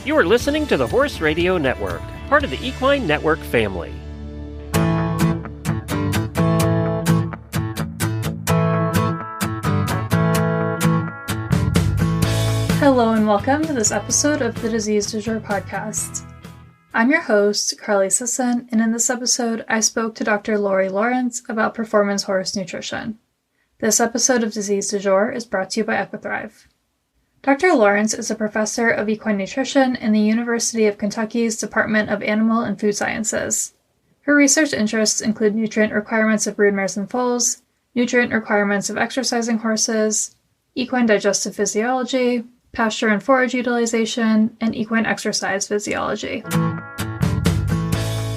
You are listening to the Horse Radio Network, part of the Equine Network family. Hello and welcome to this episode of the Disease Du Jour podcast. I'm your host, Carly Sisson, and in this episode, I spoke to Dr. Laurie Lawrence about performance horse nutrition. This episode of Disease Du Jour is brought to you by EquiThrive. Dr. Lawrence is a professor of equine nutrition in the University of Kentucky's Department of Animal and Food Sciences. Her research interests include nutrient requirements of broodmares and foals, nutrient requirements of exercising horses, equine digestive physiology, pasture and forage utilization, and equine exercise physiology.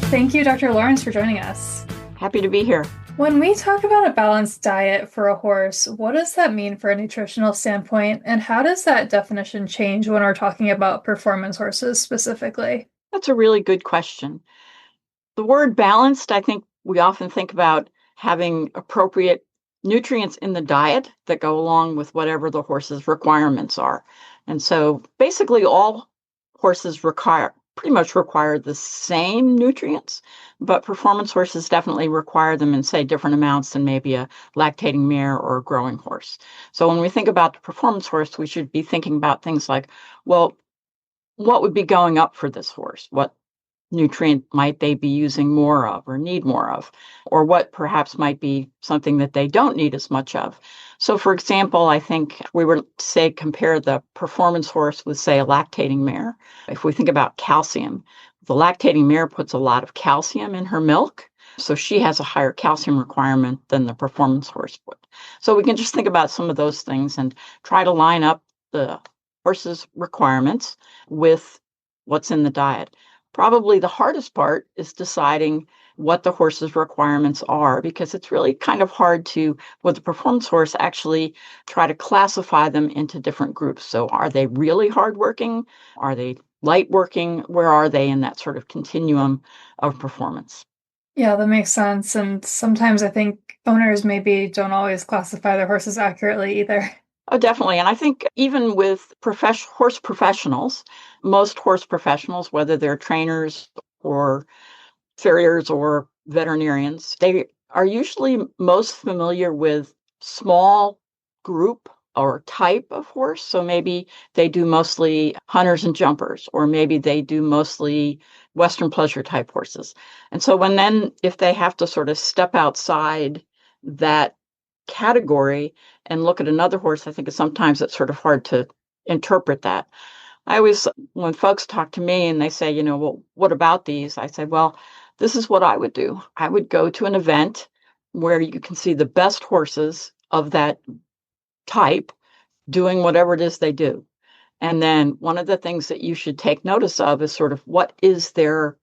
Thank you, Dr. Lawrence, for joining us. Happy to be here. When we talk about a balanced diet for a horse, what does that mean for a nutritional standpoint, and how does that definition change when we're talking about performance horses specifically? That's a really good question. The word balanced, I think we often think about having appropriate nutrients in the diet that go along with whatever the horse's requirements are. And so basically all horses pretty much require the same nutrients, but performance horses definitely require them in, say, different amounts than maybe a lactating mare or a growing horse. So when we think about the performance horse, we should be thinking about things like, well, what would be going up for this horse? What nutrient might they be using more of or need more of? Or what perhaps might be something that they don't need as much of? So for example, I think we were to say compare the performance horse with, say, a lactating mare. If we think about calcium, the lactating mare puts a lot of calcium in her milk. So she has a higher calcium requirement than the performance horse would. So we can just think about some of those things and try to line up the horse's requirements with what's in the diet. Probably the hardest part is deciding what the horse's requirements are, because it's really kind of hard to, with the performance horse, actually try to classify them into different groups. So are they really hardworking? Are they light working? Where are they in that sort of continuum of performance? Yeah, that makes sense. And sometimes I think owners maybe don't always classify their horses accurately either. Oh, definitely. And I think even with horse professionals, most horse professionals, whether they're trainers or farriers or veterinarians, they are usually most familiar with small group or type of horse. So maybe they do mostly hunters and jumpers, or maybe they do mostly Western pleasure type horses. And so if they have to sort of step outside that category and look at another horse, I think sometimes it's sort of hard to interpret that. When folks talk to me and they say, well, what about these? I say, well, this is what I would do. I would go to an event where you can see the best horses of that type doing whatever it is they do. And then one of the things that you should take notice of is sort of what is their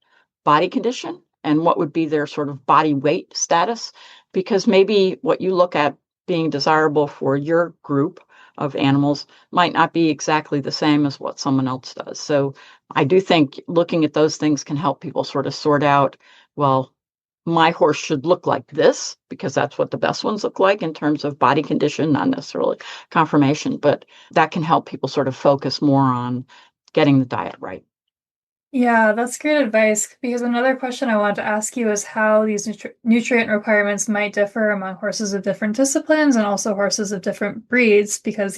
body condition and what would be their sort of body weight status, because maybe what you look at being desirable for your group of animals might not be exactly the same as what someone else does. So I do think looking at those things can help people sort of sort out, well, my horse should look like this because that's what the best ones look like in terms of body condition, not necessarily conformation, but that can help people sort of focus more on getting the diet right. Yeah, that's great advice, because another question I wanted to ask you is how these nutrient requirements might differ among horses of different disciplines and also horses of different breeds, because,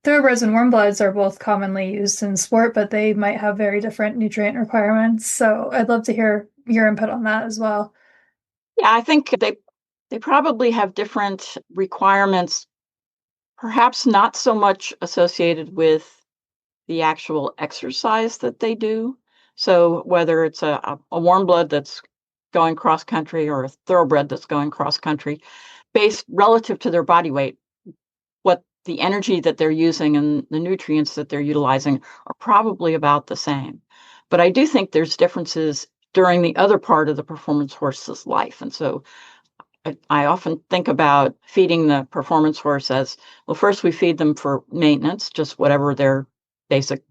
thoroughbreds and warm bloods are both commonly used in sport, but they might have very different nutrient requirements. So I'd love to hear your input on that as well. Yeah, I think they probably have different requirements, perhaps not so much associated with the actual exercise that they do. So whether it's a warm blood that's going cross country or a thoroughbred that's going cross country, based relative to their body weight, what the energy that they're using and the nutrients that they're utilizing are probably about the same. But I do think there's differences during the other part of the performance horse's life. And so I often think about feeding the performance horse as, well, first we feed them for maintenance, just whatever their basic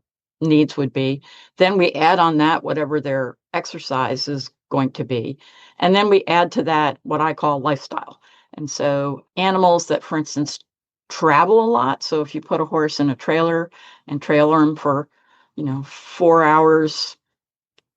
needs would be. Then we add on that whatever their exercise is going to be. And then we add to that what I call lifestyle. And so animals that, for instance, travel a lot. So if you put a horse in a trailer and trailer him for 4 hours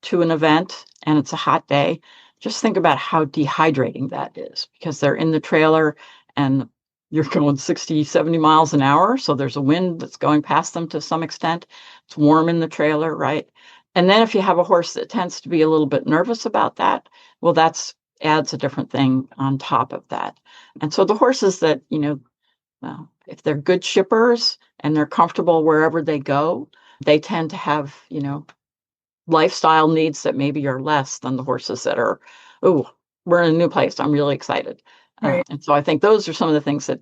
to an event and it's a hot day, just think about how dehydrating that is, because they're in the trailer and you're going 60, 70 miles an hour. So there's a wind that's going past them to some extent. It's warm in the trailer, right? And then if you have a horse that tends to be a little bit nervous about that, well, that's adds a different thing on top of that. And so the horses that, well, if they're good shippers and they're comfortable wherever they go, they tend to have, lifestyle needs that maybe are less than the horses that are, oh, we're in a new place. I'm really excited. Right. And so I think those are some of the things that,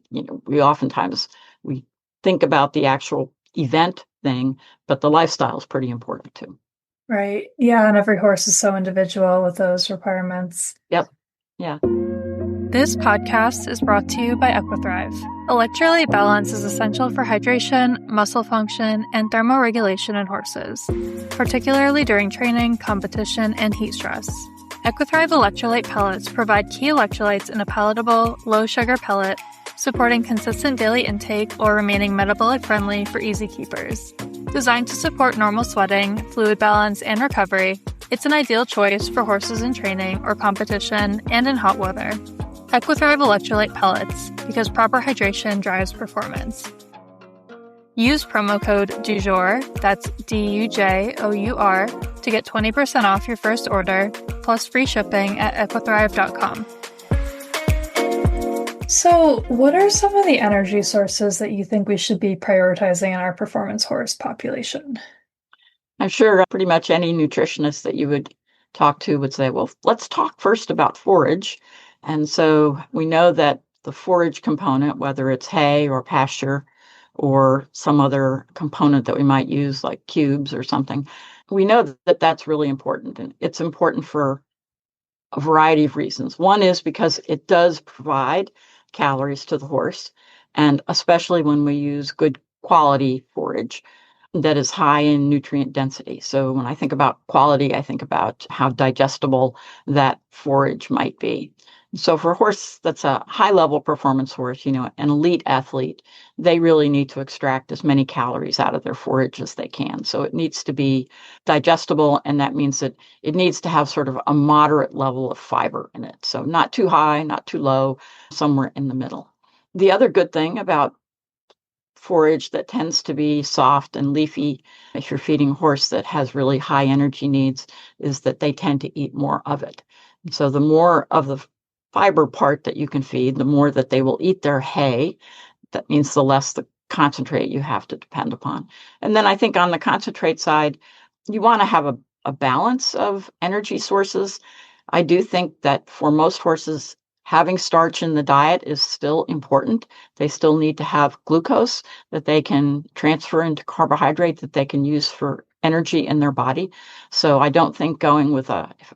we think about the actual event thing, but the lifestyle is pretty important too. Right. Yeah. And every horse is so individual with those requirements. Yep. Yeah. This podcast is brought to you by EquiThrive. Electrolyte balance is essential for hydration, muscle function, and thermoregulation in horses, particularly during training, competition, and heat stress. EquiThrive electrolyte pellets provide key electrolytes in a palatable, low-sugar pellet, supporting consistent daily intake or remaining metabolic friendly for easy keepers. Designed to support normal sweating, fluid balance, and recovery, it's an ideal choice for horses in training or competition and in hot weather. EquiThrive electrolyte pellets, because proper hydration drives performance. Use promo code DUJOUR, that's DUJOUR, to get 20% off your first order, plus free shipping at equithrive.com. So, what are some of the energy sources that you think we should be prioritizing in our performance horse population? I'm sure pretty much any nutritionist that you would talk to would say, well, let's talk first about forage. And so we know that the forage component, whether it's hay or pasture or some other component that we might use like cubes or something, we know that that's really important. And it's important for a variety of reasons. One is because it does provide calories to the horse, and especially when we use good quality forage that is high in nutrient density. So when I think about quality, I think about how digestible that forage might be. So for a horse that's a high level performance horse, an elite athlete, they really need to extract as many calories out of their forage as they can. So it needs to be digestible, and that means that it needs to have sort of a moderate level of fiber in it. So not too high, not too low, somewhere in the middle. The other good thing about forage that tends to be soft and leafy, if you're feeding a horse that has really high energy needs, is that they tend to eat more of it. And so the more of the fiber part that you can feed, the more that they will eat their hay. That means the less the concentrate you have to depend upon. And then I think on the concentrate side, you want to have a balance of energy sources. I do think that for most horses, having starch in the diet is still important. They still need to have glucose that they can transfer into carbohydrate that they can use for energy in their body. So I don't think going with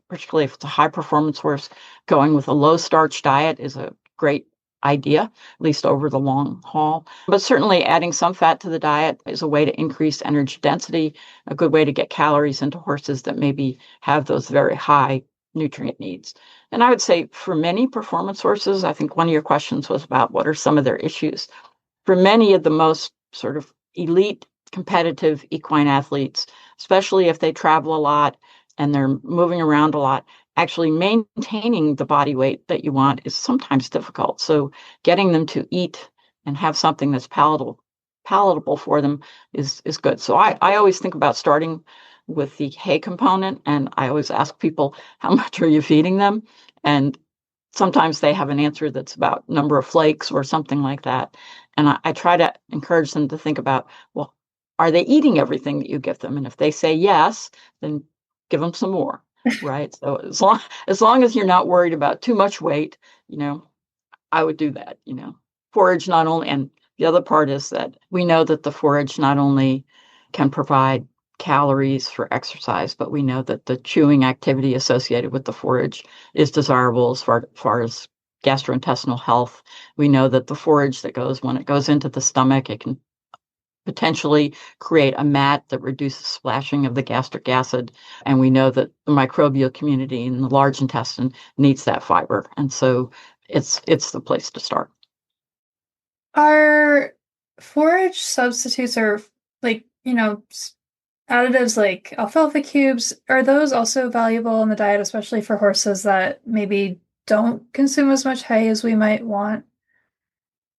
particularly if it's a high performance horse, going with a low starch diet is a great idea, at least over the long haul. But certainly adding some fat to the diet is a way to increase energy density, a good way to get calories into horses that maybe have those very high nutrient needs. And I would say for many performance horses, I think one of your questions was about what are some of their issues. For many of the most sort of elite competitive equine athletes, especially if they travel a lot and they're moving around a lot, actually maintaining the body weight that you want is sometimes difficult. So getting them to eat and have something that's palatable for them is good. So I always think about starting with the hay component, and I always ask people, how much are you feeding them? And sometimes they have an answer that's about number of flakes or something like that. And I try to encourage them to think about, well, are they eating everything that you give them? And if they say yes, then give them some more, right? So as long as you're not worried about too much weight, I would do that, Forage not only, and the other part is that we know that the forage not only can provide calories for exercise, but we know that the chewing activity associated with the forage is desirable as far as gastrointestinal health. We know that the forage when it goes into the stomach, it can potentially create a mat that reduces splashing of the gastric acid. And we know that the microbial community in the large intestine needs that fiber. And so it's the place to start. Are forage substitutes or additives like alfalfa cubes, are those also valuable in the diet, especially for horses that maybe don't consume as much hay as we might want?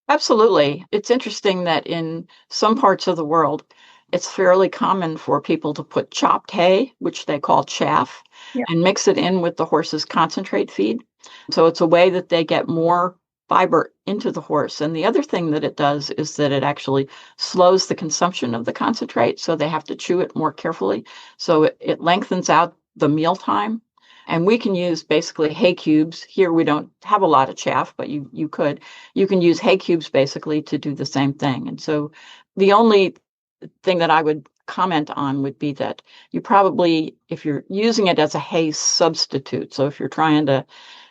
Absolutely. It's interesting that in some parts of the world, it's fairly common for people to put chopped hay, which they call chaff, Yeah. and mix it in with the horse's concentrate feed. So it's a way that they get more fiber into the horse. And the other thing that it does is that it actually slows the consumption of the concentrate. So they have to chew it more carefully. So it lengthens out the meal time. And we can use basically hay cubes. Here we don't have a lot of chaff, but you could. You can use hay cubes basically to do the same thing. And so the only thing that I would comment on would be that you probably, if you're using it as a hay substitute, so if you're trying to,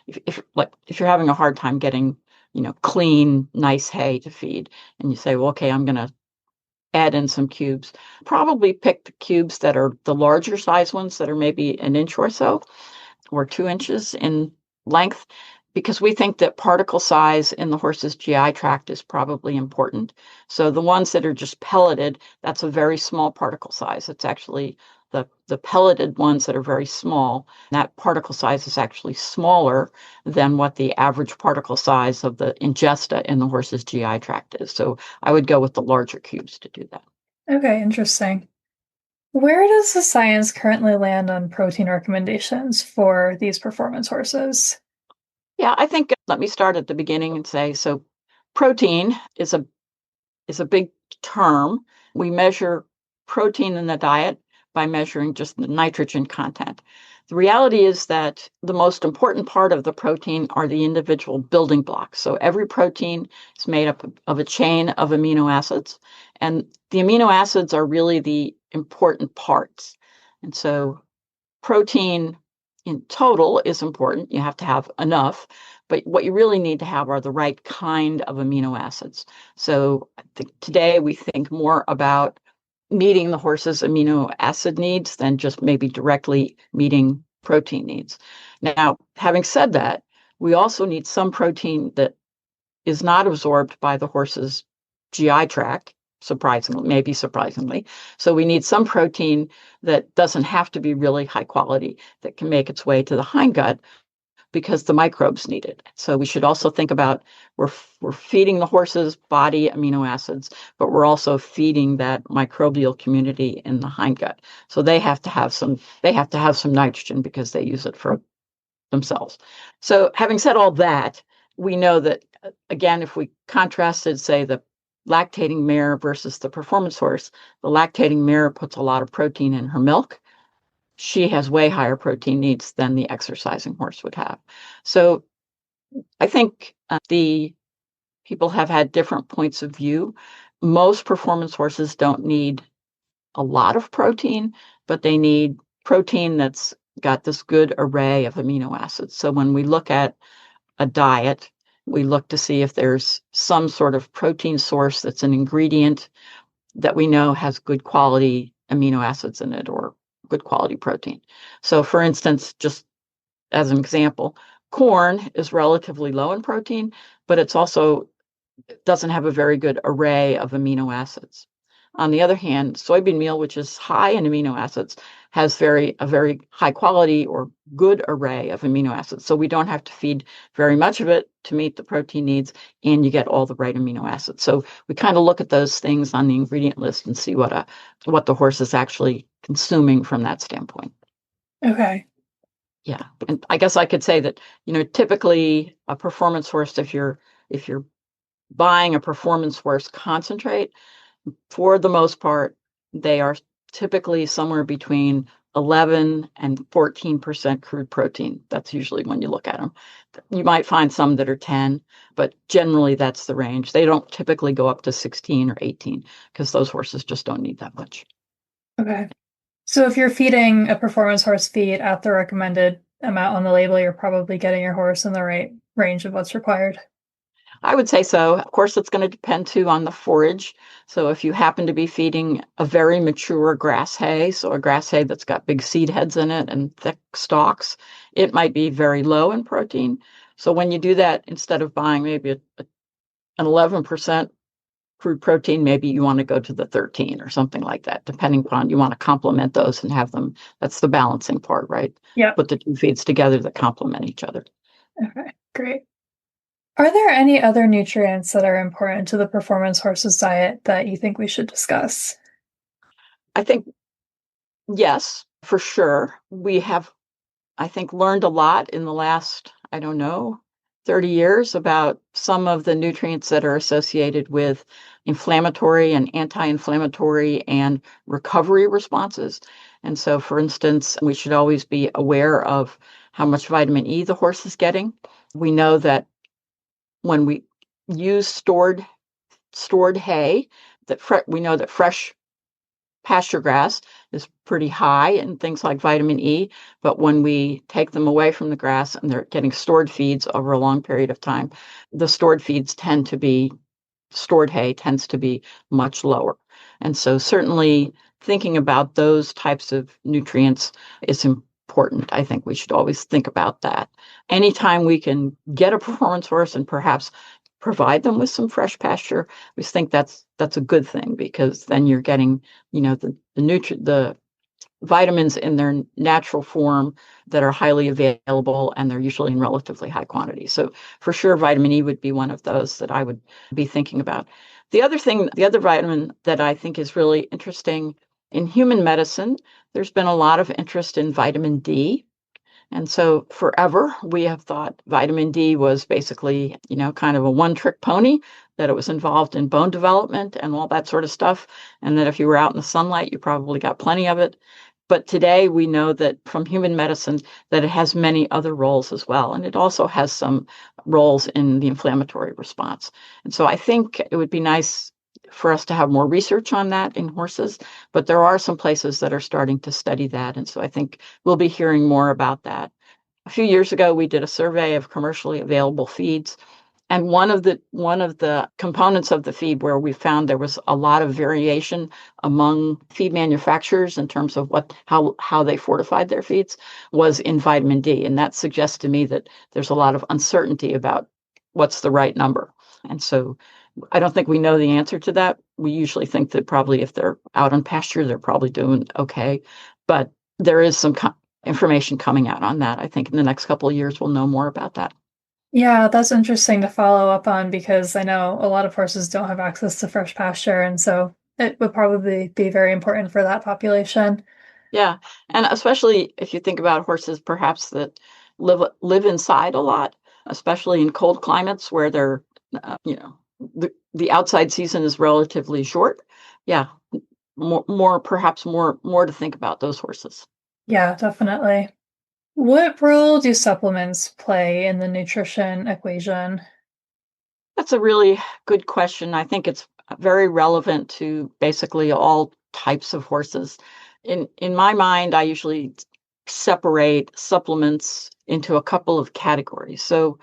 if you're having a hard time getting, clean, nice hay to feed, and you say, well, okay, I'm going to add in some cubes, probably pick the cubes that are the larger size ones that are maybe an inch or so, or 2 inches in length, because we think that particle size in the horse's GI tract is probably important. So the ones that are just pelleted, that's a very small particle size. It's actually the pelleted ones that are very small. That particle size is actually smaller than what the average particle size of the ingesta in the horse's GI tract is. So I would go with the larger cubes to do that. Okay, interesting. Where does the science currently land on protein recommendations for these performance horses? Yeah, I think let me start at the beginning and say so protein is a big term. We measure protein in the diet by measuring just the nitrogen content. The reality is that the most important part of the protein are the individual building blocks. So every protein is made up of a chain of amino acids, and the amino acids are really the important parts. And so protein in total is important. You have to have enough, but what you really need to have are the right kind of amino acids. So I think today we think more about meeting the horse's amino acid needs than just maybe directly meeting protein needs. Now, having said that, we also need some protein that is not absorbed by the horse's GI tract, maybe surprisingly. So we need some protein that doesn't have to be really high quality, that can make its way to the hindgut because the microbes need it. So we should also think about we're feeding the horse's body amino acids, but we're also feeding that microbial community in the hindgut. So they have to have some nitrogen because they use it for themselves. So having said all that, we know that again, if we contrasted, say, the lactating mare versus the performance horse, the lactating mare puts a lot of protein in her milk. She has way higher protein needs than the exercising horse would have. So I think the people have had different points of view. Most performance horses don't need a lot of protein, but they need protein that's got this good array of amino acids. So when we look at a diet, we look to see if there's some sort of protein source that's an ingredient that we know has good quality amino acids in it or good quality protein. So for instance, just as an example, corn is relatively low in protein, but it doesn't have a very good array of amino acids. On the other hand, soybean meal, which is high in amino acids, has a very high quality or good array of amino acids. So we don't have to feed very much of it to meet the protein needs, and you get all the right amino acids. So we kind of look at those things on the ingredient list and see what the horse is actually consuming from that standpoint. Okay. Yeah, and I guess I could say that typically a performance horse, if you're buying a performance horse concentrate, for the most part, they are typically somewhere between 11 and 14% crude protein. That's usually when you look at them. You might find some that are 10, but generally that's the range. They don't typically go up to 16 or 18 because those horses just don't need that much. Okay. So if you're feeding a performance horse feed at the recommended amount on the label, you're probably getting your horse in the right range of what's required. I would say so. Of course, it's going to depend too on the forage. So if you happen to be feeding a very mature grass hay, so a grass hay that's got big seed heads in it and thick stalks, it might be very low in protein. So when you do that, instead of buying maybe an 11% crude protein, maybe you want to go to the 13 or something like that, depending upon you want to complement those and have them. That's the balancing part, right? Yep. Put the two feeds together that complement each other. Okay, great. Are there any other nutrients that are important to the performance horse's diet that you think we should discuss? I think, yes, for sure. We have, I think, learned a lot in the last, 30 years about some of the nutrients that are associated with inflammatory and anti-inflammatory and recovery responses. And so, for instance, we should always be aware of how much vitamin E the horse is getting. We know that when we use stored hay, we know that fresh pasture grass is pretty high in things like vitamin E, but when we take them away from the grass and they're getting stored feeds over a long period of time, the stored hay tends to be much lower. And so certainly thinking about those types of nutrients is important. I think we should always think about that. Anytime we can get a performance horse and perhaps provide them with some fresh pasture, we think that's a good thing, because then you're getting, the vitamins in their natural form that are highly available, and they're usually in relatively high quantity. So for sure, vitamin E would be one of those that I would be thinking about. The other vitamin that I think is really interesting in human medicine, there's been a lot of interest in vitamin D. And so forever, we have thought vitamin D was basically, kind of a one-trick pony, that it was involved in bone development and all that sort of stuff, and that if you were out in the sunlight, you probably got plenty of it. But today we know that from human medicine that it has many other roles as well. And it also has some roles in the inflammatory response. And so I think it would be nice for us to have more research on that in horses, but there are some places that are starting to study that. And so I think we'll be hearing more about that. A few years ago, we did a survey of commercially available feeds. And one of the components of the feed where we found there was a lot of variation among feed manufacturers in terms of how they fortified their feeds was in vitamin D. And that suggests to me that there's a lot of uncertainty about what's the right number. And so I don't think we know the answer to that. We usually think that probably if they're out on pasture, they're probably doing okay. But there is some information coming out on that. I think in the next couple of years, we'll know more about that. Yeah, that's interesting to follow up on, because I know a lot of horses don't have access to fresh pasture, and so it would probably be very important for that population. Yeah, and especially if you think about horses perhaps that live inside a lot, especially in cold climates where they're, the outside season is relatively short. Yeah, perhaps more to think about those horses. Yeah, definitely. What role do supplements play in the nutrition equation? That's a really good question. I think it's very relevant to basically all types of horses. In my mind, I usually separate supplements into a couple of categories. So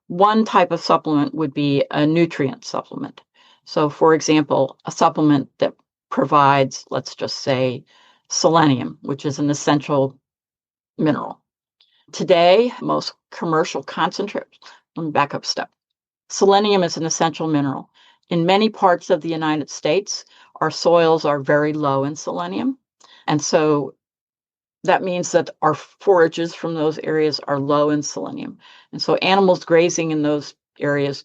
one type of supplement would be a nutrient supplement. So for example, a supplement that provides, let's just say, selenium, which is an essential mineral. Today, most commercial concentrates, let me back up a step. Selenium is an essential mineral. In many parts of the United States, our soils are very low in selenium. And so that means that our forages from those areas are low in selenium. And so animals grazing in those areas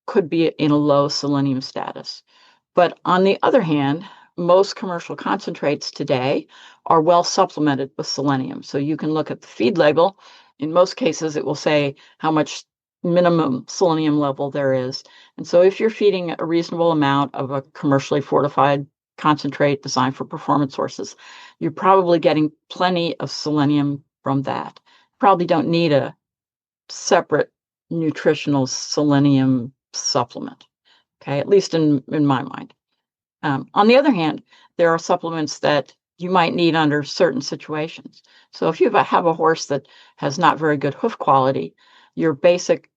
could be in a low selenium status. But on the other hand, most commercial concentrates today are well supplemented with selenium. So you can look at the feed label. In most cases, it will say how much minimum selenium level there is. And so if you're feeding a reasonable amount of a commercially fortified concentrate designed for performance horses, you're probably getting plenty of selenium from that. Probably don't need a separate nutritional selenium supplement, okay, at least in my mind. On the other hand, there are supplements that you might need under certain situations. So if you have a horse that has not very good hoof quality, your basic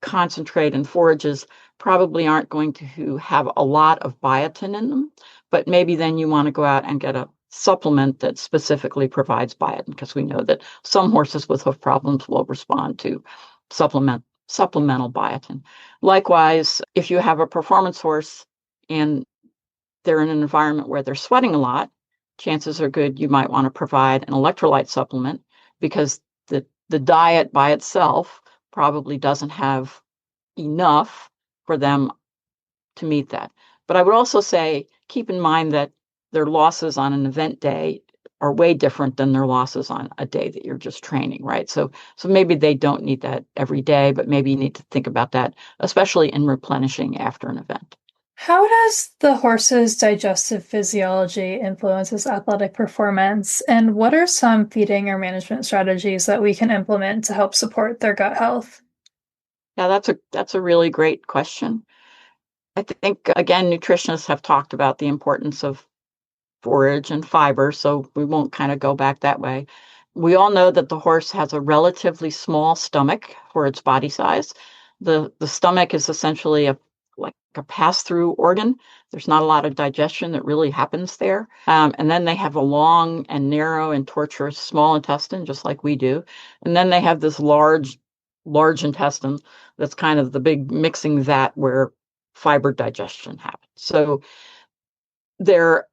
concentrate and forages probably aren't going to have a lot of biotin in them, but maybe then you want to go out and get a supplement that specifically provides biotin, because we know that some horses with hoof problems will respond to supplemental biotin. Likewise, if you have a performance horse and they're in an environment where they're sweating a lot, chances are good you might want to provide an electrolyte supplement, because the diet by itself probably doesn't have enough for them to meet that. But I would also say, keep in mind that their losses on an event day are way different than their losses on a day that you're just training, right? So maybe they don't need that every day, but maybe you need to think about that, especially in replenishing after an event. How does the horse's digestive physiology influence his athletic performance? And what are some feeding or management strategies that we can implement to help support their gut health? Yeah, that's a really great question. I think, again, nutritionists have talked about the importance of forage and fiber, so we won't kind of go back that way. We all know that the horse has a relatively small stomach for its body size. The stomach is essentially like a pass-through organ. There's not a lot of digestion that really happens there. And then they have a long and narrow and tortuous small intestine, just like we do. And then they have this large intestine that's kind of the big mixing vat where fiber digestion happens. So they're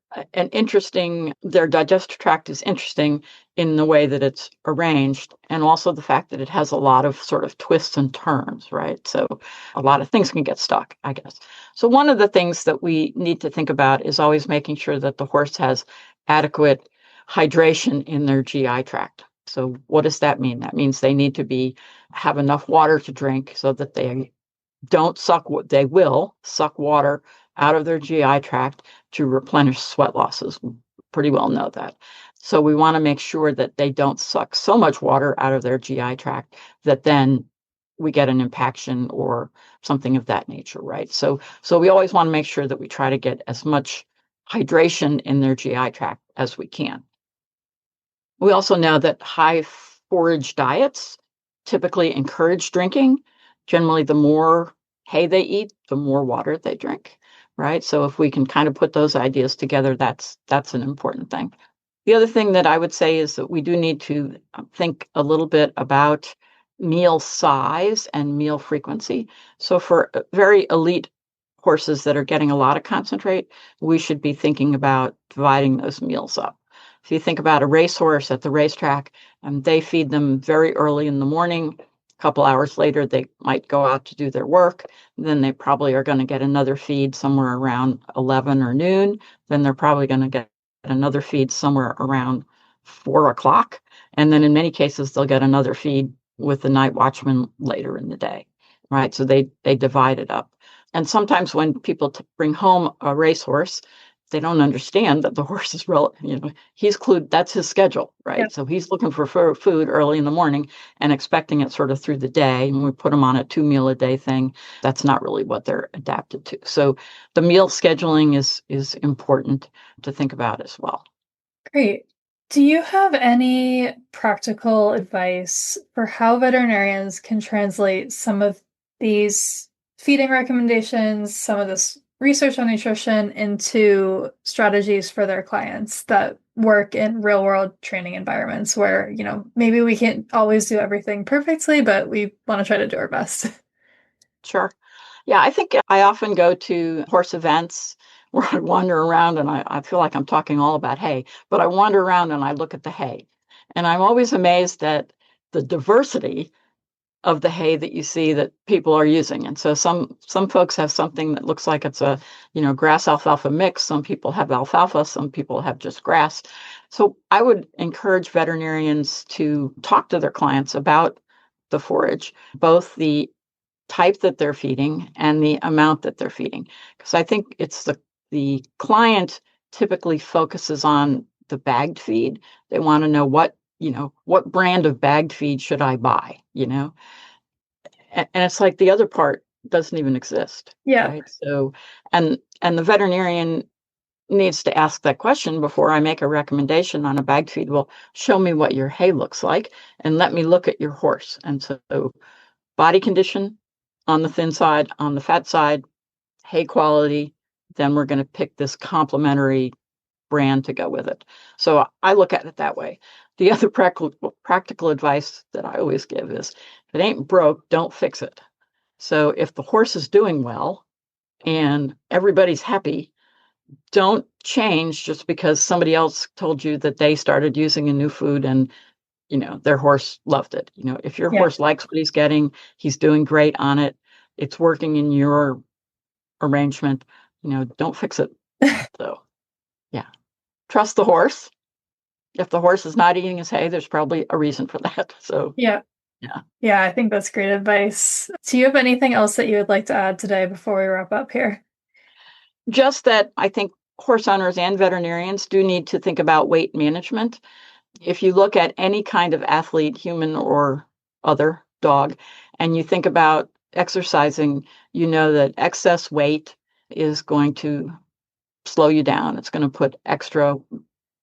their digestive tract is interesting in the way that it's arranged, and also the fact that it has a lot of sort of twists and turns, right? So a lot of things can get stuck, I guess. So one of the things that we need to think about is always making sure that the horse has adequate hydration in their GI tract. So what does that mean? That means they need to have enough water to drink so that they will suck water out of their GI tract to replenish sweat losses. We pretty well know that. So we want to make sure that they don't suck so much water out of their GI tract that then we get an impaction or something of that nature, right? So we always want to make sure that we try to get as much hydration in their GI tract as we can. We also know that high forage diets typically encourage drinking. Generally, the more hay they eat, the more water they drink, right? So if we can kind of put those ideas together, that's an important thing. The other thing that I would say is that we do need to think a little bit about meal size and meal frequency. So for very elite horses that are getting a lot of concentrate, we should be thinking about dividing those meals up. If you think about a racehorse at the racetrack, they feed them very early in the morning. A couple hours later, they might go out to do their work. Then they probably are going to get another feed somewhere around 11 or noon. Then they're probably going to get another feed somewhere around 4 o'clock. And then in many cases, they'll get another feed with the night watchman later in the day, right? So they divide it up. And sometimes when people bring home a racehorse, they don't understand that the horse is that's his schedule, right? Yep. So he's looking for food early in the morning and expecting it sort of through the day. And we put them on a 2-meal-a-day thing. That's not really what they're adapted to. So the meal scheduling is important to think about as well. Great. Do you have any practical advice for how veterinarians can translate some of these feeding recommendations, some of this research on nutrition into strategies for their clients that work in real world training environments where, maybe we can't always do everything perfectly, but we want to try to do our best? Sure. Yeah, I think I often go to horse events where I wander around and I feel like I'm talking all about hay, but I wander around and I look at the hay. And I'm always amazed at the diversity of the hay that you see that people are using. And so some folks have something that looks like it's a, grass alfalfa mix. Some people have alfalfa, some people have just grass. So I would encourage veterinarians to talk to their clients about the forage, both the type that they're feeding and the amount that they're feeding. Because I think it's the client typically focuses on the bagged feed. They want to know what brand of bagged feed should I buy, and it's like the other part doesn't even exist. Yeah. Right. So, and the veterinarian needs to ask that question before I make a recommendation on a bagged feed. Well, show me what your hay looks like and let me look at your horse. And so body condition on the thin side, on the fat side, hay quality, then we're going to pick this complementary brand to go with it. So I look at it that way. The other practical advice that I always give is, if it ain't broke, don't fix it. So if the horse is doing well, and everybody's happy, don't change just because somebody else told you that they started using a new food and, their horse loved it. If your horse likes what he's getting, he's doing great on it, it's working in your arrangement, don't fix it. So, yeah. Trust the horse. If the horse is not eating his hay, there's probably a reason for that. So, yeah. I think that's great advice. Do you have anything else that you would like to add today before we wrap up here? Just that I think horse owners and veterinarians do need to think about weight management. If you look at any kind of athlete, human or other dog, and you think about exercising, you know that excess weight is going to slow you down. It's going to put extra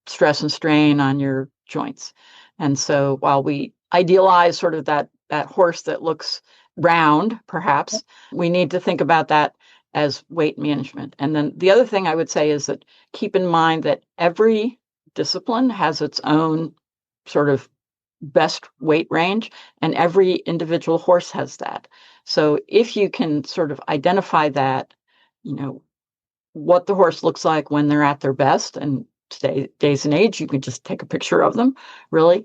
stress and strain on your joints. And so while we idealize sort of that horse that looks round, perhaps, we need to think about that as weight management. And then the other thing I would say is that keep in mind that every discipline has its own sort of best weight range, and every individual horse has that. So if you can sort of identify that, what the horse looks like when they're at their best, and today's days and age, you can just take a picture of them, really,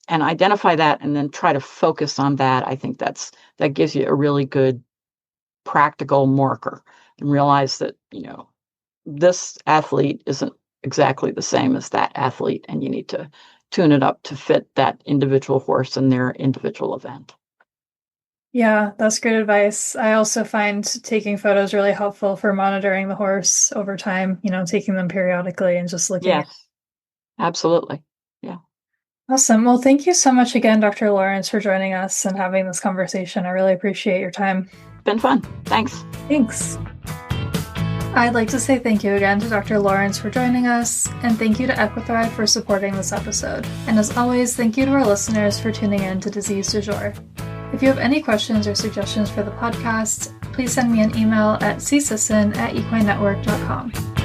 and identify that and then try to focus on that. I think that gives you a really good practical marker, and realize that, this athlete isn't exactly the same as that athlete, and you need to tune it up to fit that individual horse and their individual event. Yeah, that's great advice. I also find taking photos really helpful for monitoring the horse over time, taking them periodically and just looking. Yes, absolutely. Yeah. Awesome. Well, thank you so much again, Dr. Lawrence, for joining us and having this conversation. I really appreciate your time. Been fun. Thanks. Thanks. I'd like to say thank you again to Dr. Lawrence for joining us, and thank you to EquiThrive for supporting this episode. And as always, thank you to our listeners for tuning in to Disease du Jour. If you have any questions or suggestions for the podcast, please send me an email at csisson@equinenetwork.com.